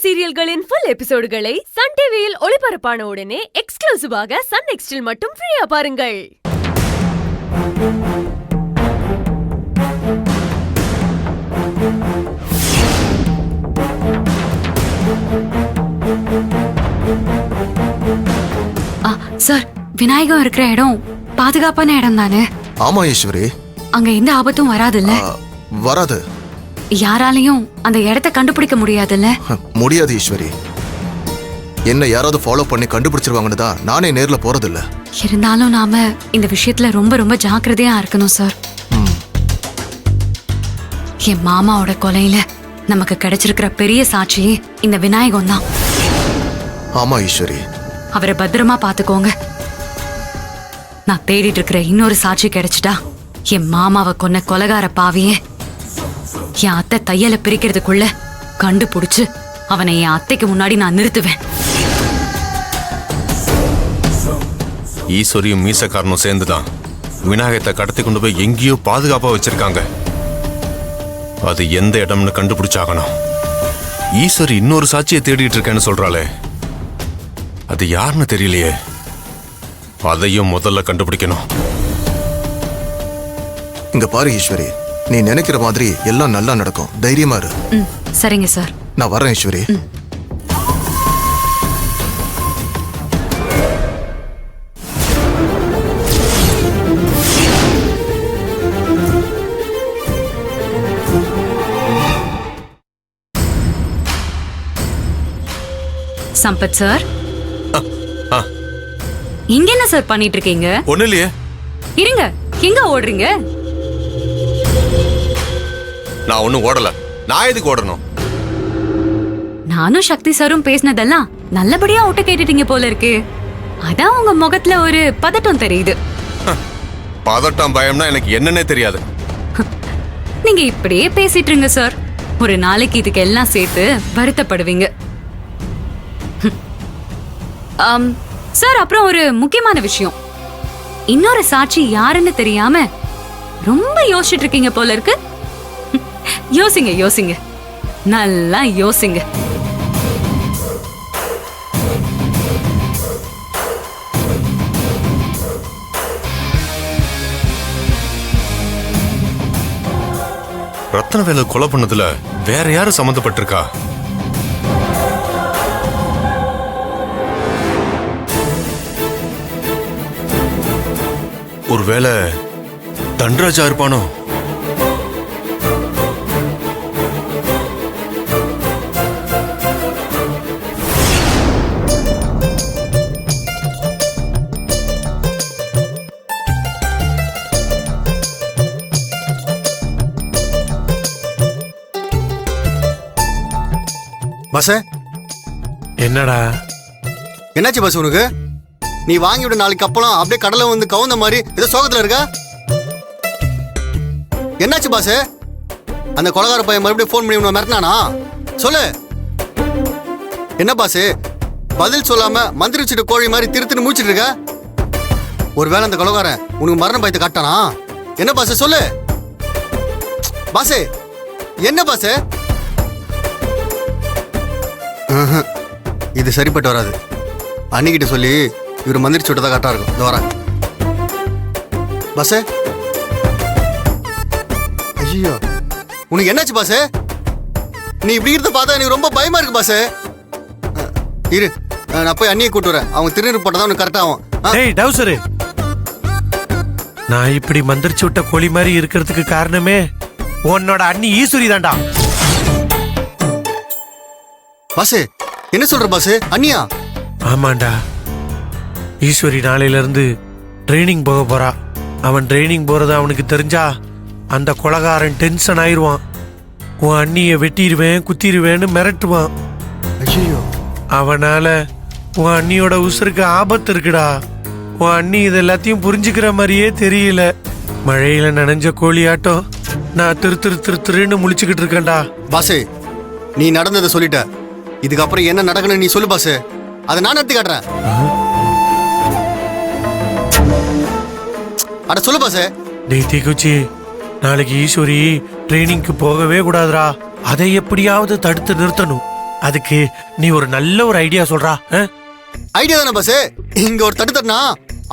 சீரியல்களின் full எபிசோடுகளை Sun டிவியில் ஒளிபரப்பான உடனே எக்ஸ்க்ளூசிவாக சன் நெக்ஸ்டில் மட்டும் ஃப்ரீயா பாருங்கள். சார், விநாயகம் இருக்கிற இடம் பாதுகாப்பான இடம் தானே? ஆமா ஈஸ்வரி, அங்க எந்த ஆபத்தும் வராதுல்ல? வராது. யாராலையும் அந்த இடத்தை கண்டுபிடிக்க முடியாதுல்ல? முடியாது ஈஸ்வரி. என்ன யாராவது ஃபாலோ பண்ணி கண்டுபிடிச்சிருவாங்கன்னு தான் நானே நேர்ல போறதில்ல. இருந்தாலும் நாம இந்த விஷயத்துல ரொம்ப ரொம்ப ஜாக்கிரதையா இருக்கணும் சார். என் மாமாவோட கொலையில நமக்கு கிடைச்சிருக்கிற பெரிய சாட்சியே இந்த விநாயகம் தான். ஆமா ஈஸ்வரி, அவரை பத்திரமா பாத்துக்கோங்க. நான் தேடிட்டு இருக்கிற இன்னொரு சாட்சி கிடைச்சிட்டா என் மாமாவை கொன்ன கொலைகார பாவியே என் அத்தை தையலை பிரிக்கிறதுக்குள்ள கண்டுபிடிச்சு அவனை என் அத்தைக்கு முன்னாடி நான் நிறுத்துவேன். ஈஸ்வரியும் மீசக்காரனும் சேர்ந்துதான் விநாயகத்தை கடத்தி கொண்டு போய் எங்கேயோ பாதுகாப்பா வச்சிருக்காங்க. அது எந்த இடம்னு கண்டுபிடிச்சாகணும். ஈஸ்வரி இன்னொரு சாட்சியை தேடிட்டு இருக்கேன்னு சொல்றாளே, அது யாருன்னு தெரியலையே. அதையும் முதல்ல கண்டுபிடிக்கணும். இங்க பாரு ஈஸ்வரி, நீ நினைக்கிற மாதிரி எல்லாம் நல்லா நடக்கும். தைரியமா இரு. சரிங்க சார், நான் வரேன் ஈஸ்வரி. சம்பத் சார், இங்க என்ன சார் பண்ணிட்டு இருக்கீங்க? ஒண்ணு இல்லையே. இருங்க, எங்க ஓடுறீங்க? நான் ஒண்ணும் ஓடல. நான் எதுக்கு ஓடணும்? நானும் சக்தி சாரும் பேசினதெல்லாம் நல்லபடியா ஓட்ட கேட்டுட்டீங்க போல இருக்கு. அதான் உங்க முகத்துல ஒரு பதட்டம் தெரியுது. பதட்டம் பயம்னா எனக்கு என்னன்னே தெரியாது. நீங்க இப்படியே பேசிட்டு இருங்க சார். ஒரு நாளைக்கு இதுக்கு எல்லாம் சேர்த்து வருத்தப்படுவீங்க. சார், அப்புறம் ஒரு முக்கியமான விஷயம். இன்னொரு சாட்சி யாருன்னு தெரியாம ரொம்ப யோசிச்சுட்டு இருக்கீங்க போல இருக்கு. யோசிங்க யோசிங்க, நல்லா யோசிங்க. ரத்னவேலு கொலை பண்ணதுல வேற யாரும் சம்மந்தப்பட்டிருக்கா? ஒருவேளை தன்ராஜா இருப்பானோ? பஸ் என்னடா என்னாச்சு பஸ் உனக்கு? நீ வாங்கி விட நாளைக்கு அப்பலாம் அப்படியே கடலை வந்து கவுந்த மாதிரி ஏதோ சோகத்துல இருக்கா? என்னாச்சு பாஸ்? அந்த கொலகார பையன் மறுபடியும் ஃபோன் பண்ணி உன்னை மிரட்டினானா? சொல்லு. என்ன பாஸ் பதில் சொல்லாம மந்திரிச்சிட்டு கோழி மாதிரி திருத்துன்னு மூச்சிட்டு இருக்க? ஒருவேளை அந்த கொலகாரன் உனக்கு மரண பயத்தை காட்டானா? என்ன பாஸ் சொல்லு பாஸ். என்ன பாஸ்? இது சரிப்பட்டு வராது. அன்னிக்கிட்ட சொல்லி இவர் மந்திரிச்சு விட்டதா கரெக்டா இருக்கும். இந்த வரேன் பாஸ். ஐயோ, உனக்கு என்னாச்சு பாஸ்? நீ இப்படி இருந்த பார்த்தா எனக்கு ரொம்ப பயமா இருக்கு பாஸ். இரு, நான் போய் அண்ணியை கூட்டு வரேன். அவங்க திருநீர் போட்டதான் உனக்கு கரெக்ட் ஆகும். டேய் டவுசரு, நான் இப்படி மந்திரிச்சு விட்ட கோழி மாதிரி இருக்கிறதுக்கு காரணமே உன்னோட அண்ணி ஈஸ்வரி தான்டா. பாஸ் என்ன சொல்ற பாஸ்? அண்ணியா? ஆமாண்டா, ஈஸ்வரி நாளையில இருந்து ட்ரைனிங் போக போறா. அவன் ட்ரைனிங் போறது அவனுக்கு தெரிஞ்சா அந்த கொலகாரன் டென்ஷன் ஆயிருவான். உன் அண்ணிய வெட்டிடுவேன் குத்திடுவேன்னு மிரட்டுவான். ஐயோ, அவனால உன் அண்ணியோட உசுருக்கு ஆபத்து இருக்குடா. உன் அண்ணி இது எல்லாத்தையும் புரிஞ்சுக்கிற மாதிரியே தெரியல. மழையில நனைஞ்ச கோழியாட்டம் நான் திருன்னு முழிச்சுக்கிட்டு இருக்கேன்டா. பாஸ் நீ நடந்ததை சொல்லிட்ட. இதுக்கப்புறம் என்ன நடக்கணும் நீ சொல்லு பாஸ். அதை நான் நடத்தி காட்டுறேன். அட சொல்லு பாஸ். டேய் தீக்குச்சி, நாளைக்கு ஈஸ்வரி ட்ரைனிங்க்கு போகவே கூடாதுடா. அதை எப்படியாவது தடுத்து நிறுத்தணும். அதுக்கு நீ ஒரு நல்ல ஒரு ஐடியா சொல்றா. ஐடியா தானே பாஸ், இங்க ஒரு தட்டு தட்டுனா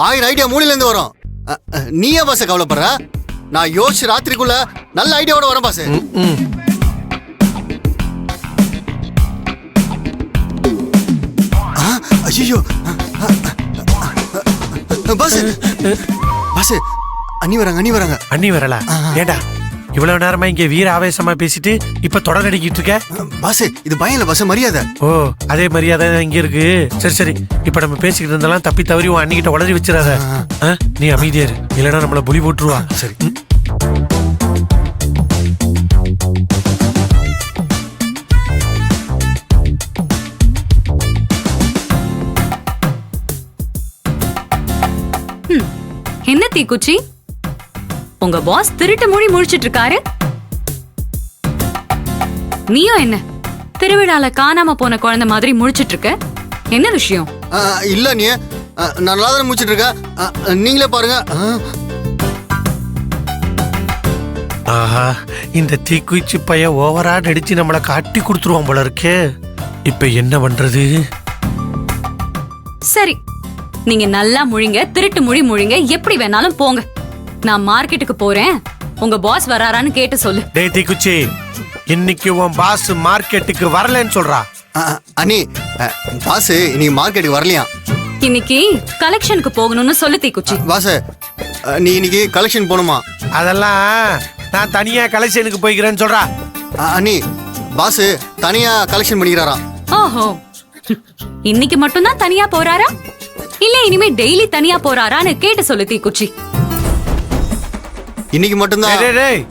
1000 ஐடியா மூலையில இருந்து வரும். நீயே பாஸ் கவலைப்படுற, நான் யோசிச்சு ராத்திரிக்குள்ள நல்ல ஐடியாவோட வரேன் பாஸ். ஐயோ பாஸ் பாஸ், அண்ணி வராங்க. அண்ணி வரல? ஏண்டா இவ்வளவு நேரமா இங்க வீர ஆவேசமா பேசிட்டு இப்ப தொடர் அடிக்கிட்டு இருக்க? பாஸ் இது பயம் இல்ல பாஸ், மரியாதை. ஓ, அதே மரியாதை இங்க இருக்கு. சரி சரி, இப்ப நம்ம பேசிக்கிட்டு இருந்தாலும் தப்பி தவறி உன் அண்ணிக்கிட்ட உளறி வச்சிடாத. நீ அமைதியா இரு, இல்லைன்னா நம்மள புலி போட்டுருவா. சரி. என்ன தீக்குச்சி, உங்க பாஸ் திருட்டு மொழி முழிச்சிட்டு இருக்காரு. நீயும் என்ன திருவிழால காணாம போன குழந்தை மாதிரி முழிச்சிட்டு இருக்க? என்ன விஷயம்? இல்ல நீ, நான் நல்லா தானே முடிச்சிட்டு இருக்கேன், நீங்களே பாருங்க. ஆஹா, இந்த தீக்குச்சி பைய ஓவரா நடிச்சு நம்மள காட்டி கொடுத்துருவான் போல இருக்கே. இப்ப என்ன பண்றது? சரி, நீங்க நல்லா முழிங்க, திருட்டு மொழி முழிங்க, எப்படி வேணாலும் போங்க. நான் மார்க்கெட்டுக்கு போறேன், உங்க பாஸ் வராரான்னு கேட்டு சொல்லு. டேய் தீக்குச்சி, இன்னைக்கு உன் பாஸ் மார்க்கெட்டுக்கு வரலன்னு சொல்றா. அண்ணி, பாஸ் இன்னைக்கு மார்க்கெட்டுக்கு வரலையா? இன்னைக்கு கலெக்ஷனுக்கு போகணும்னு சொல்லு தீக்குச்சி. பாஸ் நீ இன்னைக்கு கலெக்ஷன் போகணுமா? அதெல்லாம் நான் தனியா கலெக்ஷனுக்கு போய்க்கிறேன்னு சொல்றா. அண்ணி, பாஸ் தனியா கலெக்ஷன் பண்ணிக்கிறாராம். ஓஹோ, இன்னைக்கு மட்டும்தான் தனியா போறாரா இல்ல இனிமே டெய்லி தனியா போறாரான்னு கேட்டு சொல்லு தீக்குச்சி. இன்னைக்கு மட்டும்தான். டேய், டேய்,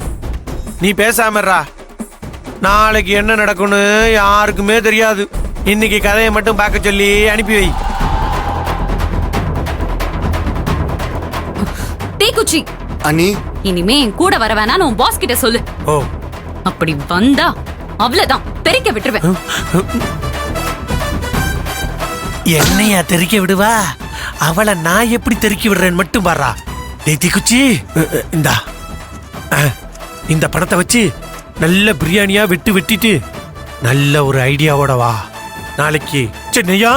நீ பேசாம இருடா. நாளைக்கு என்ன நடக்கும்னு யாருக்குமே தெரியாது. இன்னைக்கு கதையை மட்டும் பார்க்க சொல்லி அனுப்பி வை. தீக்குச்சி, அண்ணி இனிமே என் கூட வர வேணான்னு உன் பாஸ் கிட்ட சொல்லு. ஓ, அப்படி வந்தா அவ்வளவுதான், தெறிக்க விட்டுருவேன். என்னையா தெறிக்க விடுவா? அவளை நான் எப்படி தெறிக்க விடுறேன்னு மட்டும் பாரா. டேய் தீக்குச்சி, இந்தா இந்த பணத்தை வச்சு நல்ல பிரியாணியா வெட்டிட்டு நல்ல ஒரு ஐடியாவோட வா. நாளைக்கு சென்னையா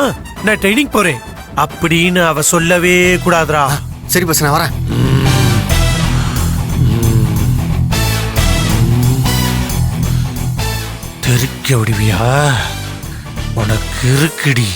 நான் ட்ரைனிங் போறேன் அப்படின்னு அவ சொல்லவே கூடாதுரா. சரி பாஸ், நான் வரேன். தெறிக்க விடுவியா? உனக்கு இருக்குடி.